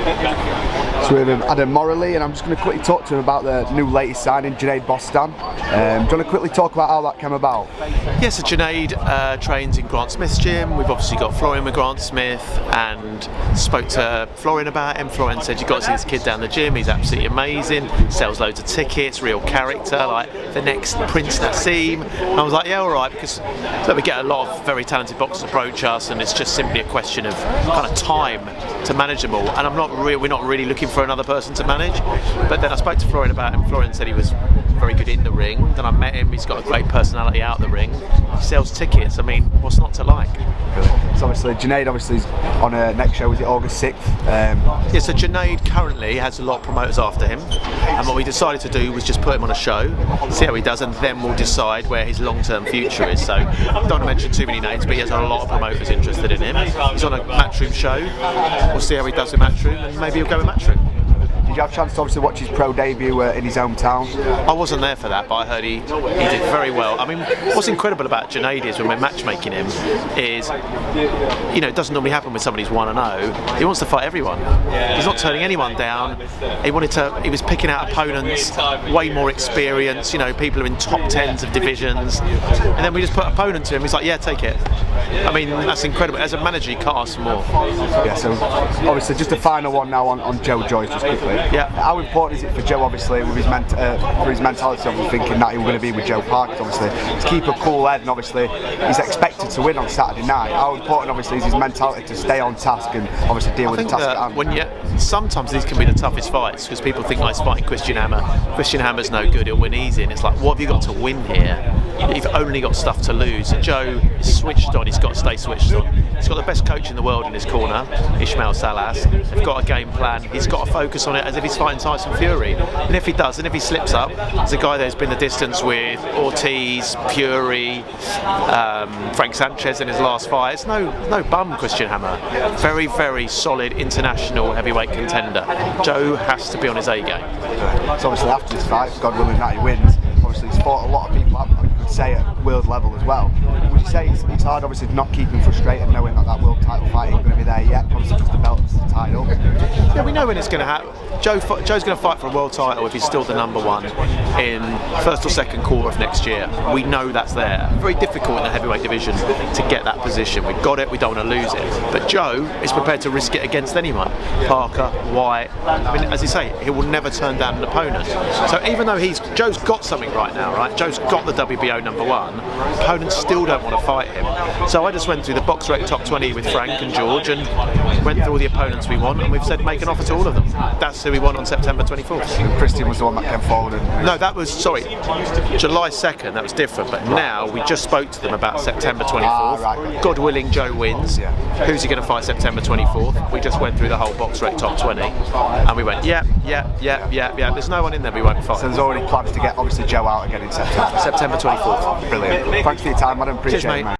So we have Adam Morley, and I'm just going to quickly talk to him about the new latest signing, Junaid. Do you want to quickly talk about how that came about? Yes, so Junaid trains in Grant Smith's gym. We've obviously got Florian with Grant Smith, and spoke to Florian about him. Florian said, you've got to see this kid down the gym, he's absolutely amazing, sells loads of tickets, real character, like the next Prince Nassim. And I was like, yeah, alright, because we get a lot of very talented boxers approach us, and it's just simply a question of kind of time to manage them all, and we're not really looking for another person to manage. But then I spoke to Florian about him. Florian said he was very good in the ring. Then I met him, he's got a great personality out the ring, he sells tickets. I mean, what's not to like? So obviously Junaid is on a next show, is it August 6th? Yeah, so Junaid currently has a lot of promoters after him, and what we decided to do was just put him on a show, see how he does, and then we'll decide where his long-term future is. So I don't want to mention too many names, but he has a lot of promoters interested in him. He's on a Matchroom show, we'll see how he does in Matchroom, and maybe he'll go in Matchroom. Did you have a chance to obviously watch his pro debut in his hometown? I wasn't there for that, but I heard he did very well. I mean, what's incredible about Junaid is when we're matchmaking him is, you know, it doesn't normally happen with somebody who's 1-0. He wants to fight everyone. He's not turning anyone down. He was picking out opponents, way more experience, you know, people who are in top 10s of divisions. And then we just put an opponent to him, he's like, yeah, take it. I mean, that's incredible. As a manager, you can't ask for more. Yeah, so obviously just a final one now on Joe Joyce, just quickly. Yeah. How important is it for Joe, obviously, with his for his mentality of thinking that he was going to be with Joe Parker, obviously, to keep a cool head, and obviously he's expected to win on Saturday night. How important, obviously, is his mentality to stay on task and obviously deal with the task at hand? Sometimes these can be the toughest fights, because people think, like, he's fighting Christian Hammer. Christian Hammer's no good, he'll win easy, and it's like, what have you got to win here? You've only got stuff to lose. Joe is switched on, he's got to stay switched on. He's got the best coach in the world in his corner, Ismail Salas. They've got a game plan, he's got to focus on it as if he's fighting Tyson Fury. And if he does, and if he slips up, there's a guy there's been the distance with Ortiz, Fury, Frank Sanchez in his last fight. It's no bum, Christian Hammer. Very, very solid international heavyweight contender. Joe has to be on his A game. So obviously after this fight, God willing that he wins, obviously he's fought a lot of people, you could say, at world level as well. Would you say it's hard, obviously, to not keep him frustrated knowing that world title fight ain't going to be there yet, obviously because the belt's tied up? Yeah, we know when it's going to happen. Joe's going to fight for a world title if he's still the number one in first or second quarter of next year. We know that's there. Very difficult in the heavyweight division to get that position. We've got it, we don't want to lose it. But Joe is prepared to risk it against anyone. Parker, White. I mean, as you say, he will never turn down an opponent. So even though Joe's got something right now, right? Joe's got the WBO number one. Opponents still don't want to fight him. So I just went through the BoxRec top 20 with Frank and George and went through all the opponents we want, and we've said make an offer to all of them. That's who we want on September 24th. Christian was the one that came forward and... No, that was, sorry, July 2nd, that was different, but now we just spoke to them about September 24th. Right. God willing, Joe wins. Yeah. Who's he going to fight September 24th? We just went through the whole BoxRec top 20 and we went, yeah. There's no one in there we won't fight. So there's already plans to get, obviously, Joe out again in September. September 24th. Brilliant. Thanks for your time, madam. Appreciate it, mate.